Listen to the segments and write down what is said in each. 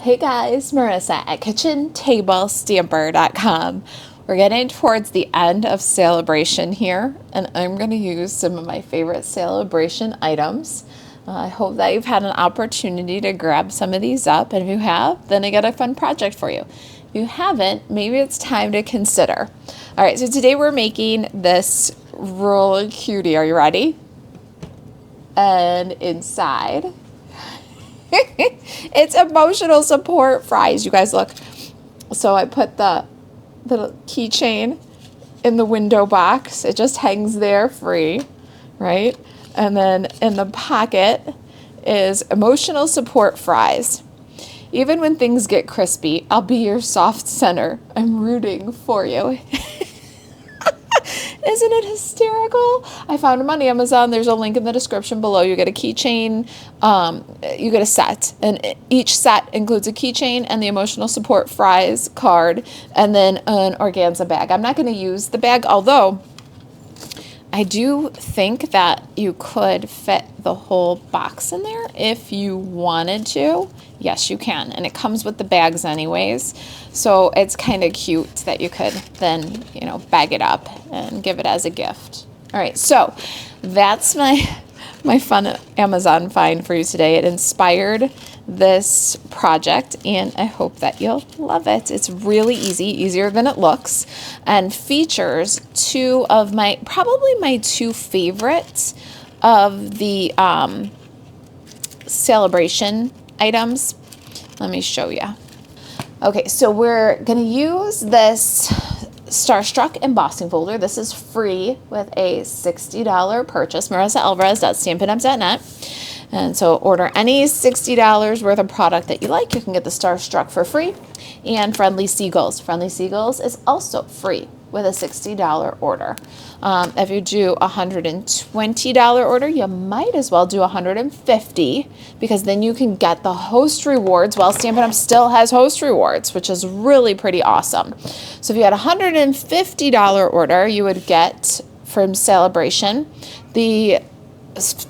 Hey guys, Marissa at kitchentablestamper.com. We're getting towards the end of Sale-a-bration here, and I'm going to use some of my favorite Sale-a-bration items. I hope that you've had an opportunity to grab some of these up, and if you have, then I got a fun project for you. If you haven't, maybe it's time to consider. All right, so today we're making this really cutie. Are you ready? And inside, it's emotional support fries. You guys look. So I put the little keychain in the window box. It just hangs there free, right? And then in the pocket is emotional support fries. Even when things get crispy, I'll be your soft center. I'm rooting for you. Isn't it hysterical? I found them on Amazon. There's a link in the description below. You get a keychain, you get a set, and each set includes a keychain and the emotional support fries card, and then an organza bag. I'm not going to use the bag, although I do think that you could fit the whole box in there if you wanted to. Yes, you can. And it comes with the bags anyways. So it's kind of cute that you could then, bag it up and give it as a gift. All right, so that's my fun Amazon find for you today. It inspired this project, and I hope that you'll love it. It's really easy, easier than it looks, and features probably my two favorites of the Sale-a-bration items. Let me show you. Okay, so we're gonna use this Starstruck embossing folder. This is free with a $60 purchase. MarisaAlvarez.stampinup.net. And so order any $60 worth of product that you like. You can get the Starstruck for free. And Friendly Seagulls. Friendly Seagulls is also free with a $60 order. If you do a $120 order, you might as well do $150, because then you can get the host rewards while Stampin' Up still has host rewards, which is really pretty awesome. So if you had a $150 order, you would get from Sale-a-bration the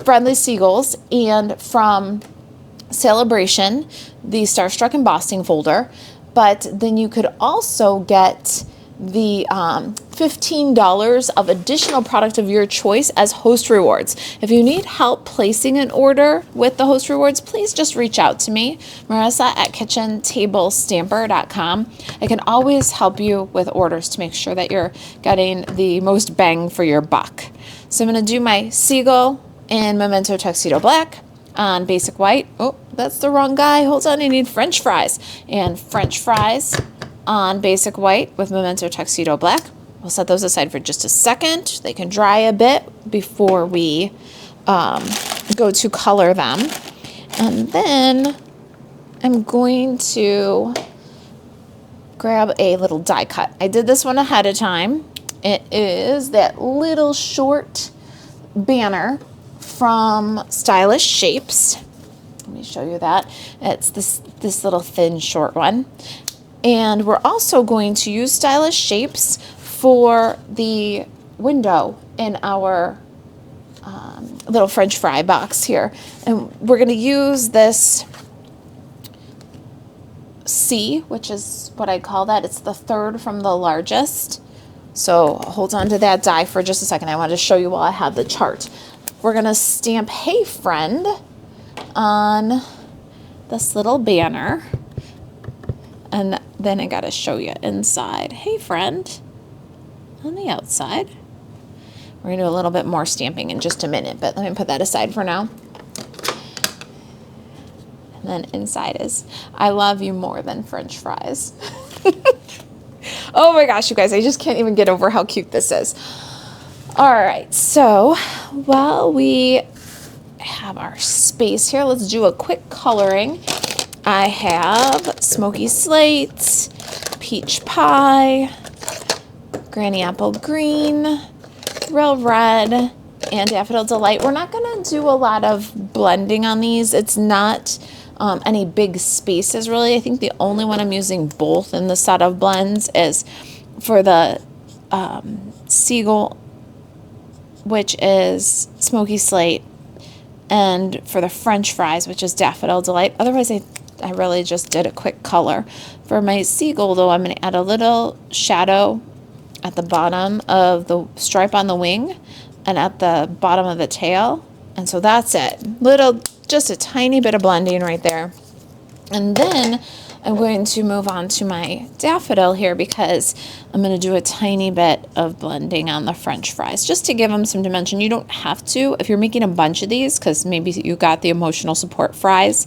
Friendly Seagulls, and from Sale-a-bration the Starstruck embossing folder. But then you could also get the $15 of additional product of your choice as host rewards. If you need help placing an order with the host rewards, please just reach out to me, Marissa at kitchentablestamper.com. I can always help you with orders to make sure that you're getting the most bang for your buck. So I'm going to do my Seagull in Memento Tuxedo Black on basic white. Oh, that's the wrong guy. Hold on, I need French fries. And French fries on basic white with Memento Tuxedo Black. We'll set those aside for just a second. They can dry a bit before we go to color them. And then I'm going to grab a little die cut. I did this one ahead of time. It is that little short banner from Stylish Shapes. Let me show you that. It's this little thin short one. And we're also going to use Stylish Shapes for the window in our little French fry box here. And we're going to use this C, which is what I call that. It's the third from the largest. So hold on to that die for just a second. I wanted to show you while I have the chart. We're going to stamp Hey Friend on this little banner. And then I got to show you inside. Hey Friend on the outside. We're going to do a little bit more stamping in just a minute, but let me put that aside for now. And then inside is, I love you more than French fries. Oh my gosh, you guys, I just can't even get over how cute this is. All right, so while we have our space here, let's do a quick coloring. I have Smoky Slate, Peach Pie, Granny Apple Green, Real Red, and Daffodil Delight. We're not going to do a lot of blending on these. It's not any big spaces, really. I think the only one I'm using both in the set of blends is for the Seagull, which is Smoky Slate, and for the French fries, which is Daffodil Delight. Otherwise, I I really just did a quick color. For my seagull though, I'm going to add a little shadow at the bottom of the stripe on the wing and at the bottom of the tail. And so that's it. Just a tiny bit of blending right there. And then I'm going to move on to my daffodil here because I'm going to do a tiny bit of blending on the French fries just to give them some dimension. You don't have to if you're making a bunch of these, because maybe you got the emotional support fries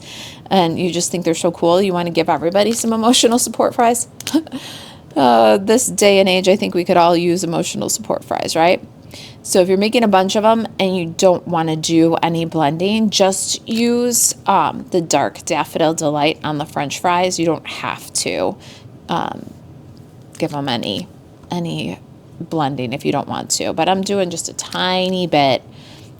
and you just think they're so cool. You want to give everybody some emotional support fries. This day and age, I think we could all use emotional support fries, right? So if you're making a bunch of them and you don't want to do any blending, just use the dark Daffodil Delight on the French fries. You don't have to give them any blending if you don't want to. But I'm doing just a tiny bit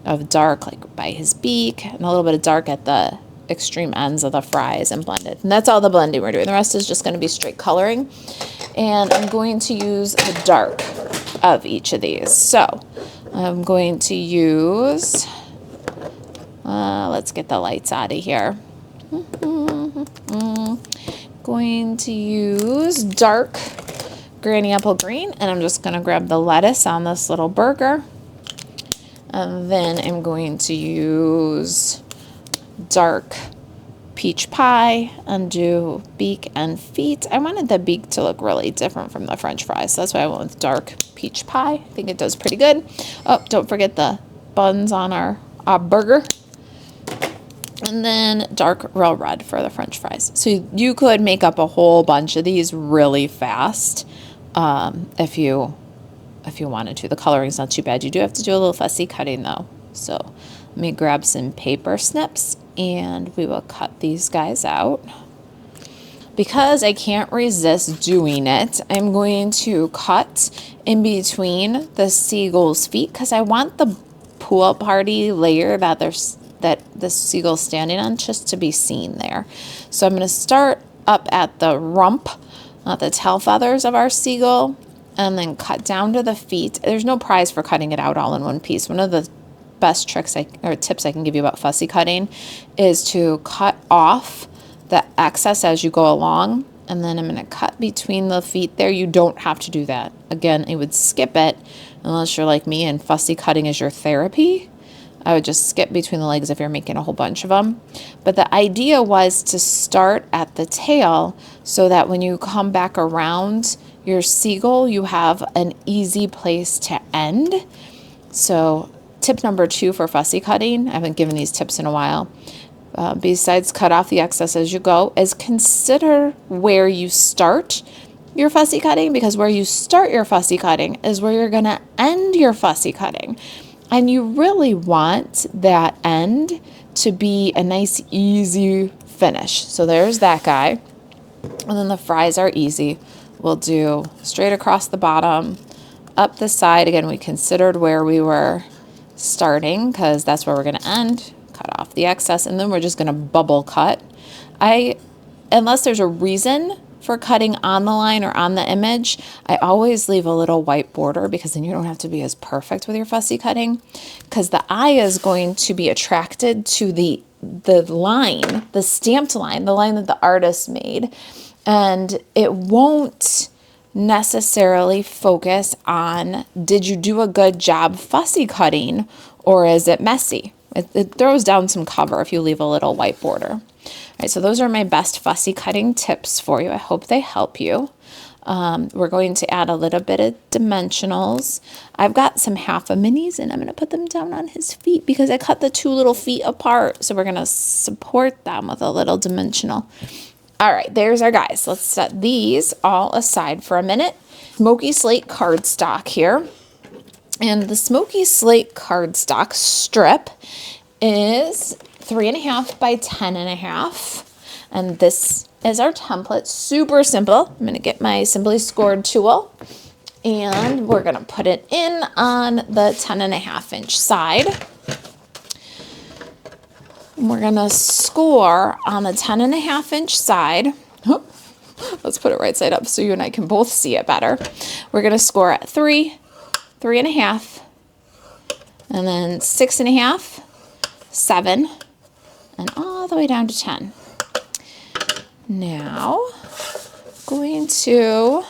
of dark like by his beak and a little bit of dark at the extreme ends of the fries and blend it. And that's all the blending we're doing. The rest is just going to be straight coloring. And I'm going to use the dark of each of these. So I'm going to use, let's get the lights out of here. Going to use dark Granny Apple Green, and I'm just going to grab the lettuce on this little burger. And then I'm going to use dark peach pie and do beak and feet. I wanted the beak to look really different from the French fries, so that's why I went with dark peach pie. I think it does pretty good. Oh, don't forget the buns on our burger. And then dark real red for the French fries. So you could make up a whole bunch of these really fast if you wanted to. The coloring's not too bad. You do have to do a little fussy cutting though. So let me grab some paper snips and we will cut these guys out. Because I can't resist doing it, I'm going to cut in between the seagull's feet because I want the pool party layer that the seagull's standing on just to be seen there. So I'm going to start up at the rump, the tail feathers of our seagull, and then cut down to the feet. There's no prize for cutting it out all in one piece. One of the best tricks or tips I can give you about fussy cutting is to cut off the excess as you go along, and then I'm going to cut between the feet there. You don't have to do that. Again, I would skip it unless you're like me and fussy cutting is your therapy. I would just skip between the legs if you're making a whole bunch of them. But the idea was to start at the tail so that when you come back around your seagull, you have an easy place to end. So tip number 2 for fussy cutting, I haven't given these tips in a while, besides cut off the excess as you go, is consider where you start your fussy cutting, because where you start your fussy cutting is where you're going to end your fussy cutting. And you really want that end to be a nice, easy finish. So there's that guy. And then the fries are easy. We'll do straight across the bottom, up the side. Again, we considered where we were starting because that's where we're going to end. Cut off the excess, and then we're just going to bubble cut. Unless there's a reason for cutting on the line or on the image, I always leave a little white border because then you don't have to be as perfect with your fussy cutting, because the eye is going to be attracted to the line, the stamped line, the line that the artist made, and it won't necessarily focus on, did you do a good job fussy cutting or is it messy? It throws down some cover if you leave a little white border. All right, so those are my best fussy cutting tips for you. I hope they help you. We're going to add a little bit of dimensionals. I've got some half a minis and I'm going to put them down on his feet because I cut the 2 little feet apart. So we're going to support them with a little dimensional. All right, there's our guys. Let's set these all aside for a minute. Smoky Slate cardstock here. And the Smoky Slate cardstock strip is 3.5 by 10.5. And this is our template. Super simple. I'm going to get my Simply Scored tool and we're going to put it in on the 10.5-inch side. And we're going to score on the 10.5-inch side. Let's put it right side up so you and I can both see it better. We're going to score at 3, 3.5, and then 6.5, 7, and all the way down to 10. Now, going to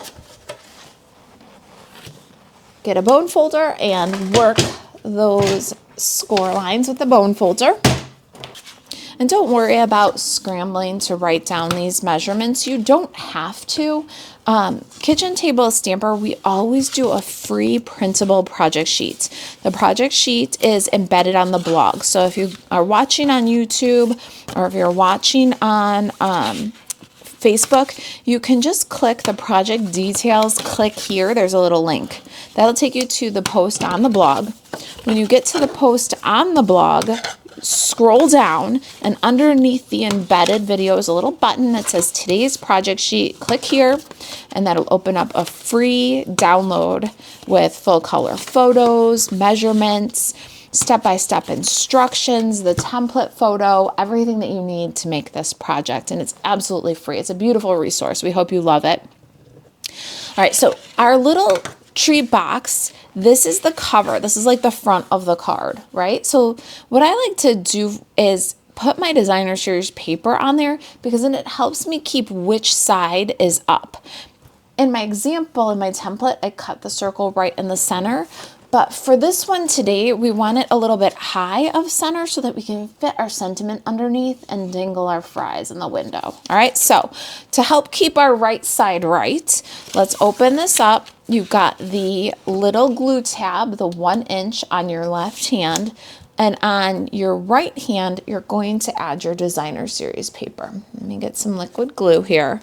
get a bone folder and work those score lines with the bone folder. And don't worry about scrambling to write down these measurements. You don't have to. Kitchen Table Stamper, we always do a free printable project sheet. The project sheet is embedded on the blog. So if you are watching on YouTube or if you're watching on Facebook, you can just click the project details, click here, there's a little link. That'll take you to the post on the blog. When you get to the post on the blog, scroll down, and underneath the embedded video is a little button that says today's project sheet. Click here, and that'll open up a free download with full color photos, measurements, step-by-step instructions, the template photo, everything that you need to make this project. And it's absolutely free. It's a beautiful resource. We hope you love it. All right, so our little treat box, this is the cover. This is like the front of the card, right? So what I like to do is put my designer series paper on there because then it helps me keep which side is up. In my example, in my template, I cut the circle right in the center. But for this one today, we want it a little bit high of center so that we can fit our sentiment underneath and dangle our fries in the window. All right, so to help keep our right side right, let's open this up. You've got the little glue tab, the 1 inch on your left hand, and on your right hand, you're going to add your designer series paper. Let me get some liquid glue here.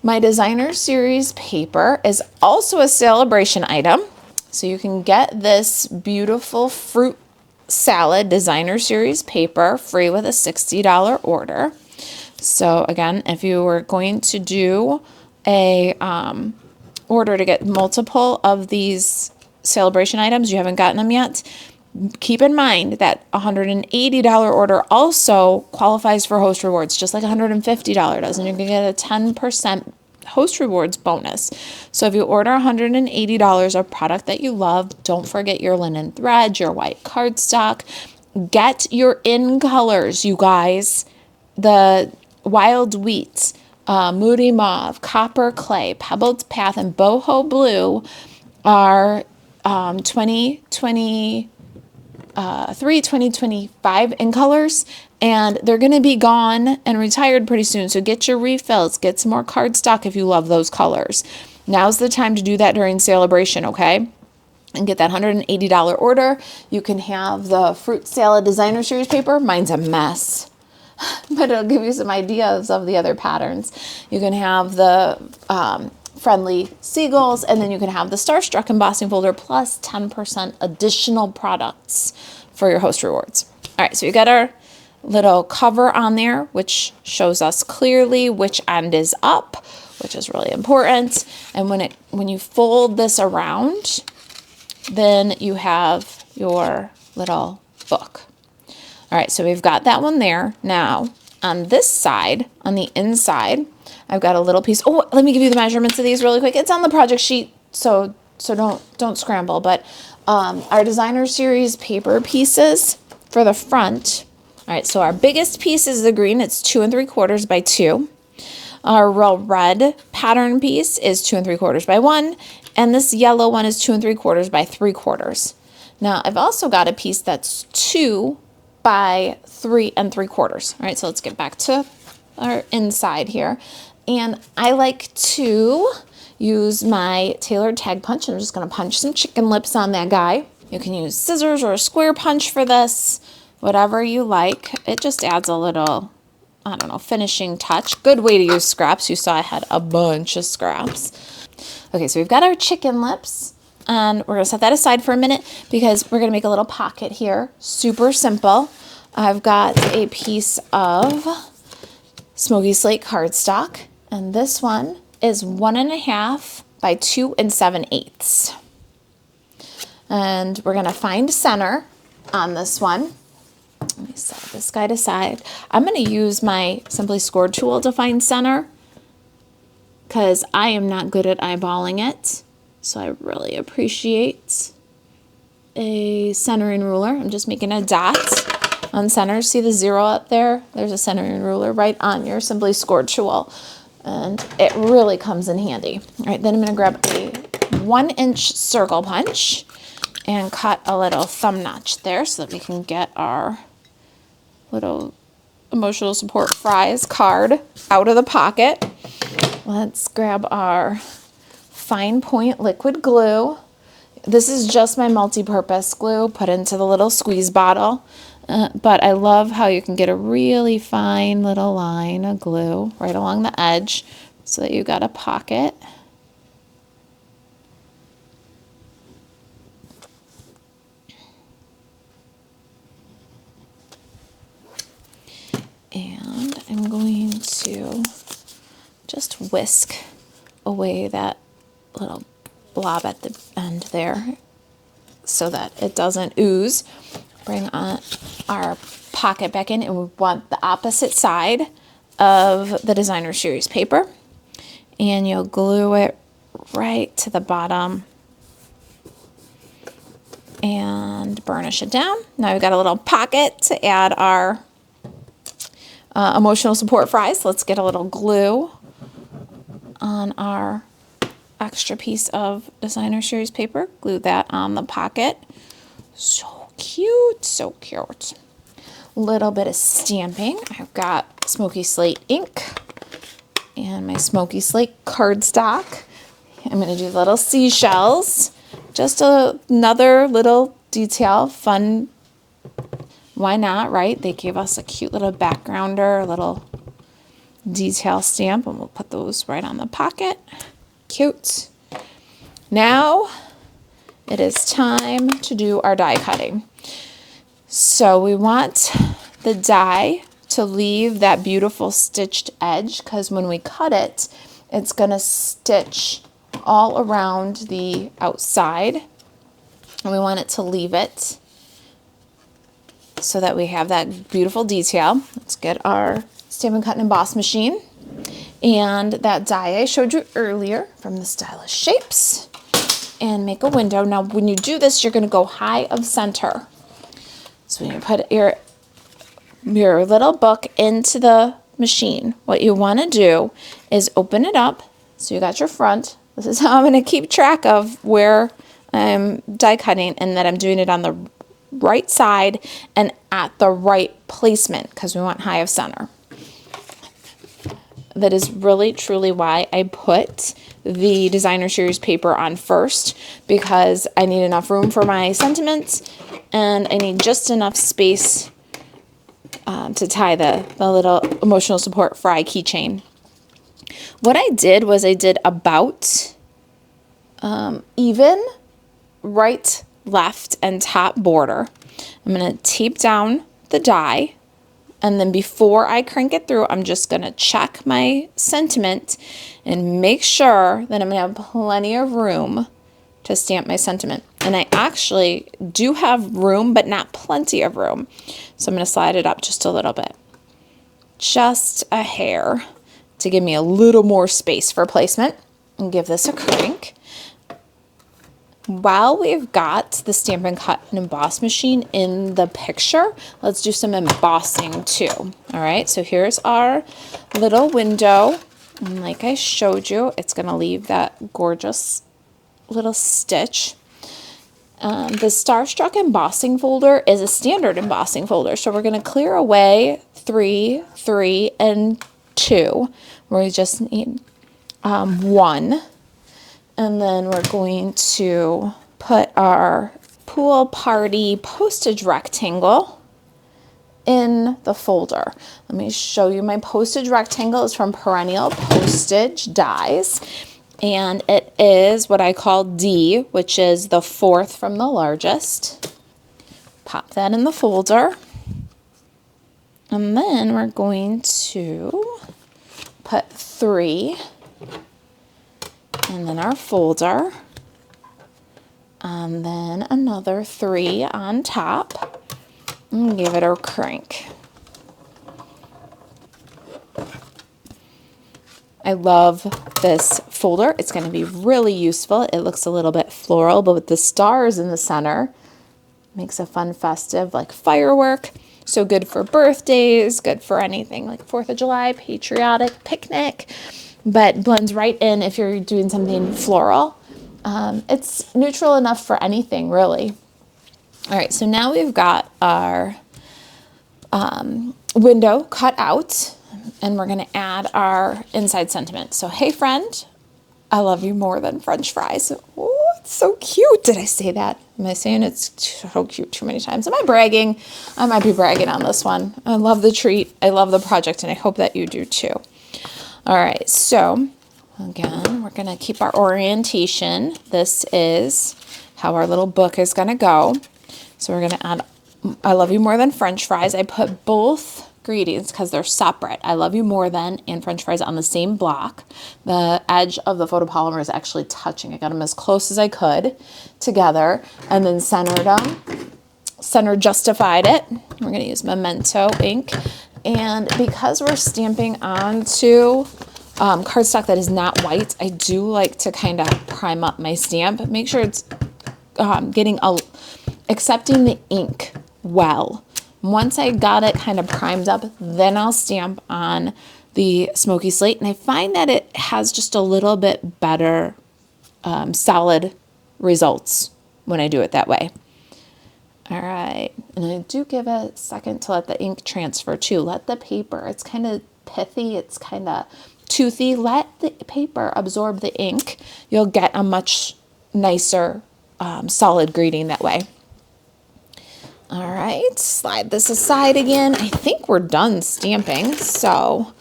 My designer series paper is also a celebration item. So you can get this beautiful fruit salad designer series paper free with a $60 order. So again, if you were going to do a order to get multiple of these celebration items, you haven't gotten them yet, keep in mind that $180 order also qualifies for host rewards, just like $150 does, and you're going to get a 10% host rewards bonus. So if you order $180 of product that you love, don't forget your linen thread, your white cardstock. Get your in colors, you guys. The wild wheat, moody mauve, copper clay, pebbled path, and boho blue are 2023, 2025 in colors, and they're going to be gone and retired pretty soon. So get your refills, get some more cardstock if you love those colors. Now's the time to do that during celebration, okay? And get that $180 order. You can have the fruit salad designer series paper. Mine's a mess, but it'll give you some ideas of the other patterns. You can have the friendly Seagulls, and then you can have the Starstruck embossing folder plus 10% additional products for your host rewards. All right, so you got our little cover on there, which shows us clearly which end is up, which is really important. And when you fold this around, then you have your little book. All right, so we've got that one there. Now, on this side, on the inside, I've got a little piece. Oh, let me give you the measurements of these really quick. It's on the project sheet, so don't scramble. But our designer series paper pieces for the front. All right, so our biggest piece is the green. It's 2 3/4 by 2. Our real red pattern piece is 2 3/4 by 1, and this yellow one is 2 3/4 by 3/4. Now I've also got a piece that's 2 by 3 3/4. All right, so let's get back to our inside here. And I like to use my tailored tag punch. I'm just going to punch some chicken lips on that guy. You can use scissors or a square punch for this, whatever you like. It just adds a little, I don't know, finishing touch. Good way to use scraps. You saw I had a bunch of scraps. Okay, so we've got our chicken lips, and we're going to set that aside for a minute because we're going to make a little pocket here. Super simple. I've got a piece of Smoky Slate cardstock, and this one is 1 1/2 by 2 7/8. And we're going to find center on this one. Let me set this guy aside. I'm going to use my Simply Score tool to find center because I am not good at eyeballing it. So I really appreciate a centering ruler. I'm just making a dot uncenter. See the 0 up there? There's a centering ruler right on your simply scored tool. And it really comes in handy. All right, then I'm going to grab a 1-inch circle punch and cut a little thumb notch there so that we can get our little emotional support fries card out of the pocket. Let's grab our fine point liquid glue. This is just my multi-purpose glue put into the little squeeze bottle. But I love how you can get a really fine little line of glue right along the edge so that you got a pocket. And I'm going to just whisk away that little blob at the end there so that it doesn't ooze. Bring our pocket back in, and we want the opposite side of the designer series paper, and you'll glue it right to the bottom and burnish it down. Now we've got a little pocket to add our emotional support fries. Let's get a little glue on our extra piece of designer series paper. Glue that on the pocket. So cute, so cute. Little bit of stamping. I've got Smoky Slate ink and my Smoky Slate cardstock. I'm going to do little seashells. Just another little detail, fun. Why not, right? They gave us a cute little backgrounder, a little detail stamp, and we'll put those right on the pocket. Cute. Now it is time to do our die cutting. So we want the die to leave that beautiful stitched edge, because when we cut it, it's going to stitch all around the outside. And we want it to leave it so that we have that beautiful detail. Let's get our Stampin' Cut and Emboss machine. And that die I showed you earlier from the Stylish Shapes. And make a window. Now when you do this, you're going to go high of center. So when you put your little book into the machine, what you want to do is open it up. So you got your front. This is how I'm going to keep track of where I'm die cutting and that I'm doing it on the right side and at the right placement, because we want high of center. That is really truly why I put the designer series paper on first, because I need enough room for my sentiments and I need just enough space to tie the little emotional support fry keychain. What I did was I did about even right, left, and top border. I'm going to tape down the die, and then before I crank it through, I'm just going to check my sentiment and make sure that I'm going to have plenty of room to stamp my sentiment. And I actually do have room, but not plenty of room. So I'm going to slide it up just a little bit. Just a hair to give me a little more space for placement, and give this a crank. While we've got the Stampin' Cut and Emboss machine in the picture, let's do some embossing too. All right, so here's our little window. And like I showed you, it's going to leave that gorgeous little stitch. The Starstruck embossing folder is a standard embossing folder. So we're going to clear away 3, 3, and 2. We just need 1. And then we're going to put our pool party postage rectangle in the folder. Let me show you my postage rectangle. It's from Perennial Postage Dies. And it is what I call D, which is the 4th from the largest. Pop that in the folder. And then we're going to put 3 and then our folder, and then another 3 on top, and give it a crank. I love this folder. It's going to be really useful. It looks a little bit floral, but with the stars in the center, makes a fun festive like firework. So good for birthdays, good for anything like 4th of July, patriotic, picnic, but blends right in if you're doing something floral. It's neutral enough for anything, really. All right, so now we've got our window cut out, and we're going to add our inside sentiment. So, hey, friend, I love you more than French fries. Oh, it's so cute. Did I say that? Am I saying it's so cute too many times? Am I bragging? I might be bragging on this one. I love the treat. I love the project, and I hope that you do too. All right, so again, we're going to keep our orientation. This is how our little book is going to go. So we're going to add I love you more than French fries. I put both greetings because they're separate. I love you more than and French fries on the same block. The edge of the photopolymer is actually touching. I got them as close as I could together and then centered them. Center justified it. We're going to use Memento ink. And because we're stamping onto cardstock that is not white, I do like to kind of prime up my stamp. Make sure it's accepting the ink well. Once I got it kind of primed up, then I'll stamp on the smoky slate, and I find that it has just a little bit better solid results when I do it that way. All right, and I do give a second to let the ink transfer too. Let the paper, it's kind of pithy, it's kind of toothy. Let the paper absorb the ink. You'll get a much nicer solid greeting that way. All right, slide this aside again. I think we're done stamping, so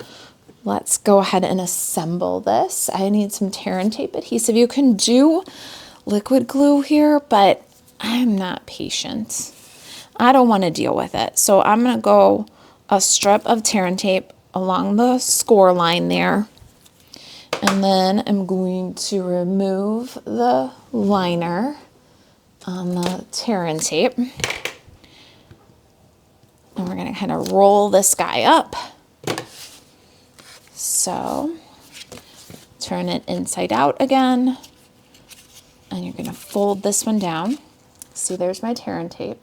let's go ahead and assemble this. I need some tear and tape adhesive. You can do liquid glue here, but I'm not patient. I don't want to deal with it. So I'm going to go a strip of tear and tape along the score line there. And then I'm going to remove the liner on the tear and tape. And we're going to kind of roll this guy up. So turn it inside out again. And you're going to fold this one down. See, there's my tear and tape.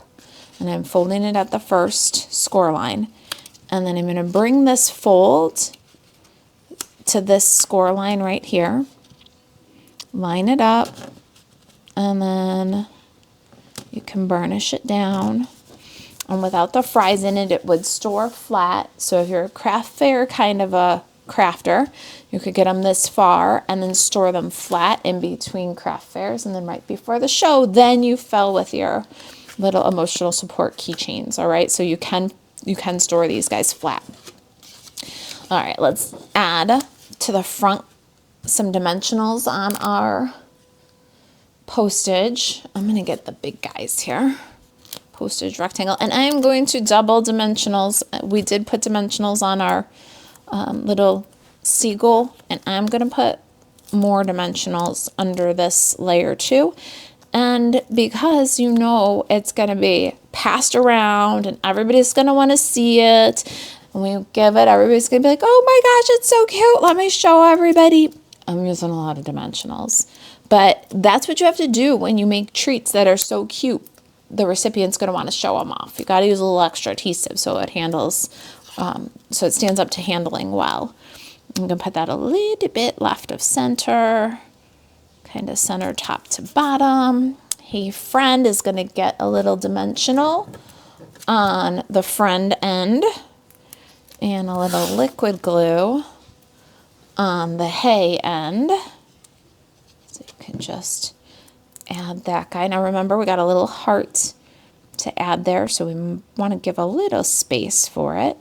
And I'm folding it at the first score line. And then I'm going to bring this fold to this score line right here. Line it up. And then you can burnish it down. And without the fries in it, it would store flat. So if you're a craft fair kind of a crafter, you could get them this far and then store them flat in between craft fairs. And then right before the show, then you fill with your little emotional support keychains. All right, so you can store these guys flat. All right, let's add to the front some dimensionals on our postage. I'm going to get the big guys here. Postage rectangle, and I am going to double dimensionals. We did put dimensionals on our little seagull, and I'm going to put more dimensionals under this layer too. And because you know it's going to be passed around and everybody's going to want to see it, and we give it, everybody's going to be like, oh my gosh, it's so cute, let me show everybody. I'm using a lot of dimensionals, but that's what you have to do when you make treats that are so cute. The recipient's going to want to show them off. You got to use a little extra adhesive so it handles, so it stands up to handling well. I'm going to put that a little bit left of center, kind of center top to bottom. Hey friend is going to get a little dimensional on the friend end and a little liquid glue on the hey end. So you can just add that guy. Now remember, we got a little heart to add there, so we want to give a little space for it.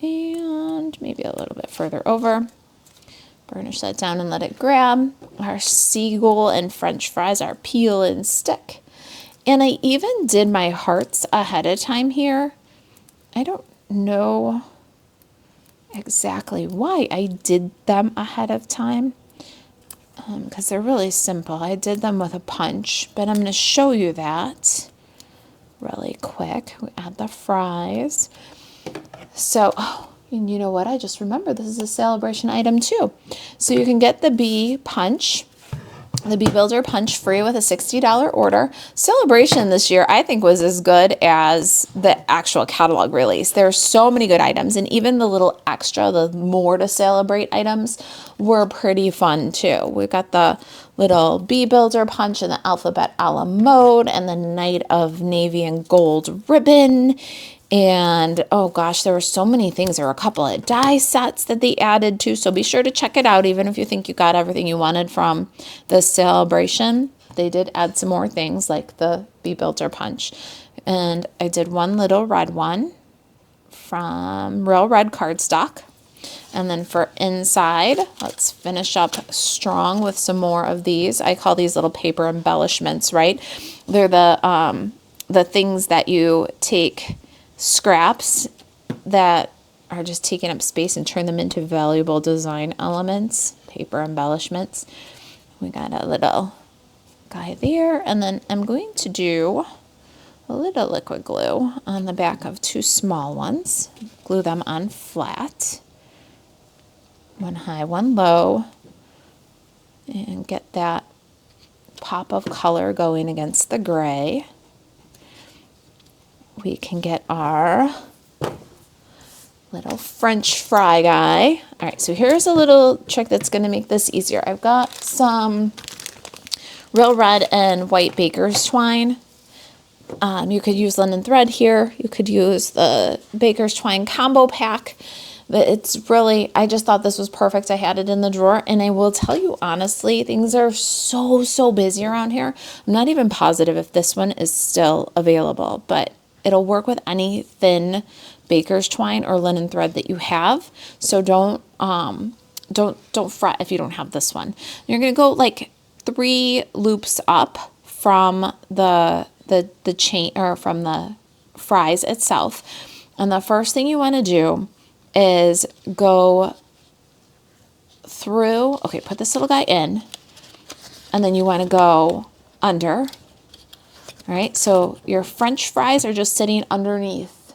And maybe a little bit further over. Burnish that down and let it grab. Our seagull and French fries, our peel and stick. And I even did my hearts ahead of time here. I don't know exactly why I did them ahead of time. Because they're really simple. I did them with a punch, but I'm going to show you that really quick. We add the fries. So, oh, and you know what? I just remembered this is a celebration item too. So you can get the bee punch. The Bee Builder Punch free with a $60 order. Celebration this year, I think, was as good as the actual catalog release. There are so many good items, and even the little extra, the more to celebrate items were pretty fun too. We've got the little Bee Builder Punch and the Alphabet a la mode and the Night of Navy and Gold ribbon. And oh gosh, there were so many things. There were a couple of die sets that they added too. So be sure to check it out, even if you think you got everything you wanted from the celebration. They did add some more things like the Bee Builder Punch. And I did one little red one from Real Red cardstock. And then for inside, let's finish up strong with some more of these. I call these little paper embellishments, right? They're the things that you take scraps that are just taking up space and turn them into valuable design elements, paper embellishments. We got a little guy there, and then I'm going to do a little liquid glue on the back of two small ones. Glue them on flat, one high, one low, and get that pop of color going against the gray. We can get our little French fry guy. All right, so here's a little trick that's going to make this easier. I've got some Real Red and white baker's twine. You could use linen thread here. You could use the baker's twine combo pack. But it's really, I just thought this was perfect. I had it in the drawer, and I will tell you honestly, things are so busy around here. I'm not even positive if this one is still available, but it'll work with any thin baker's twine or linen thread that you have. So don't fret if you don't have this one. You're gonna go like 3 loops up from the chain, or from the fries itself. And the first thing you want to do is go through, okay, put this little guy in, and then you want to go under. All right, so your French fries are just sitting underneath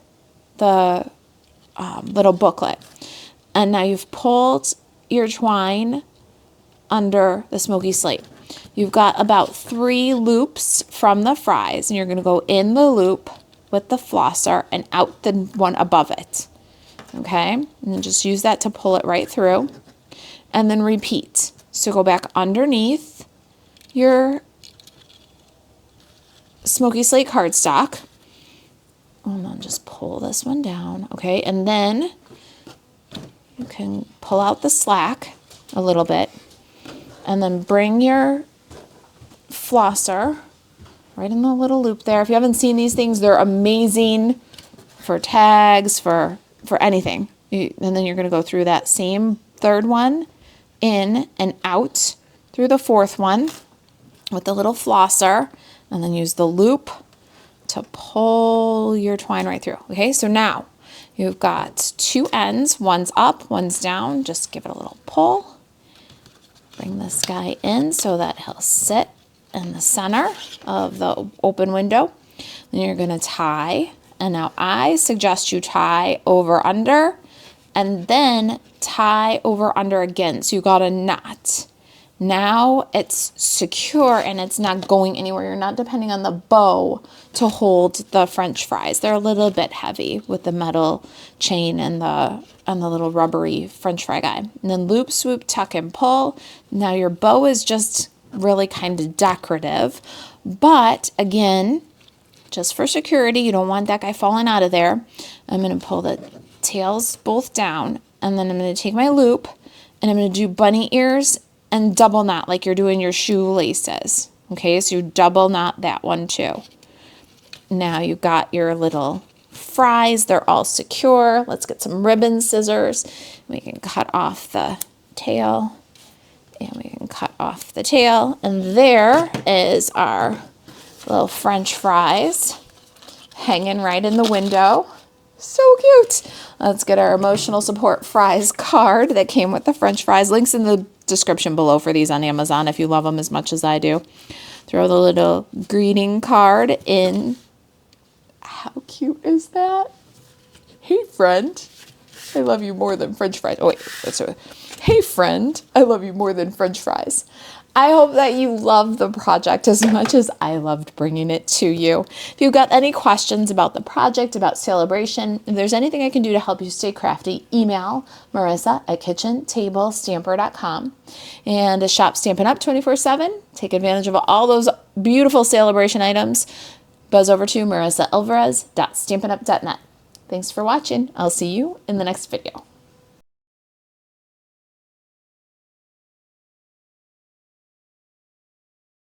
the little booklet. And now you've pulled your twine under the smoky slate. You've got about 3 loops from the fries, and you're going to go in the loop with the flosser and out the one above it. Okay, and then just use that to pull it right through. And then repeat. So go back underneath your smoky slate cardstock, and then just pull this one down, okay? And then you can pull out the slack a little bit, and then bring your flosser right in the little loop there. If you haven't seen these things, they're amazing for tags, for anything. And then you're going to go through that same 3rd one, in and out through the 4th one with the little flosser, and then use the loop to pull your twine right through. Okay, so now you've got 2 ends, one's up, one's down. Just give it a little pull. Bring this guy in so that he'll sit in the center of the open window. Then you're going to tie. And now I suggest you tie over under, and then tie over under again. So you got a knot. Now it's secure and it's not going anywhere. You're not depending on the bow to hold the French fries. They're a little bit heavy with the metal chain and the little rubbery French fry guy. And then loop, swoop, tuck, and pull. Now your bow is just really kind of decorative. But again, just for security, you don't want that guy falling out of there. I'm going to pull the tails both down, and then I'm going to take my loop, and I'm going to do bunny ears and double knot like you're doing your shoelaces. Okay, so you double knot that one too. Now you got your little fries. They're all secure. Let's get some ribbon scissors. We can cut off the tail, and we can cut off the tail. And there is our little French fries hanging right in the window. So cute. Let's get our emotional support fries card that came with the French fries. Links in the description below for these on Amazon if you love them as much as I do. Throw the little greeting card in. How cute is that? Hey, friend. I love you more than French fries. Oh, wait, that's a, hey friend, I love you more than French fries. I hope that you love the project as much as I loved bringing it to you. If you've got any questions about the project, about Sale-a-bration, if there's anything I can do to help you stay crafty, email Marisa at kitchentablestamper.com. And to shop Stampin' Up 24/7, take advantage of all those beautiful Sale-a-bration items, buzz over to marisaalvarez.stampinup.net. Thanks for watching. I'll see you in the next video.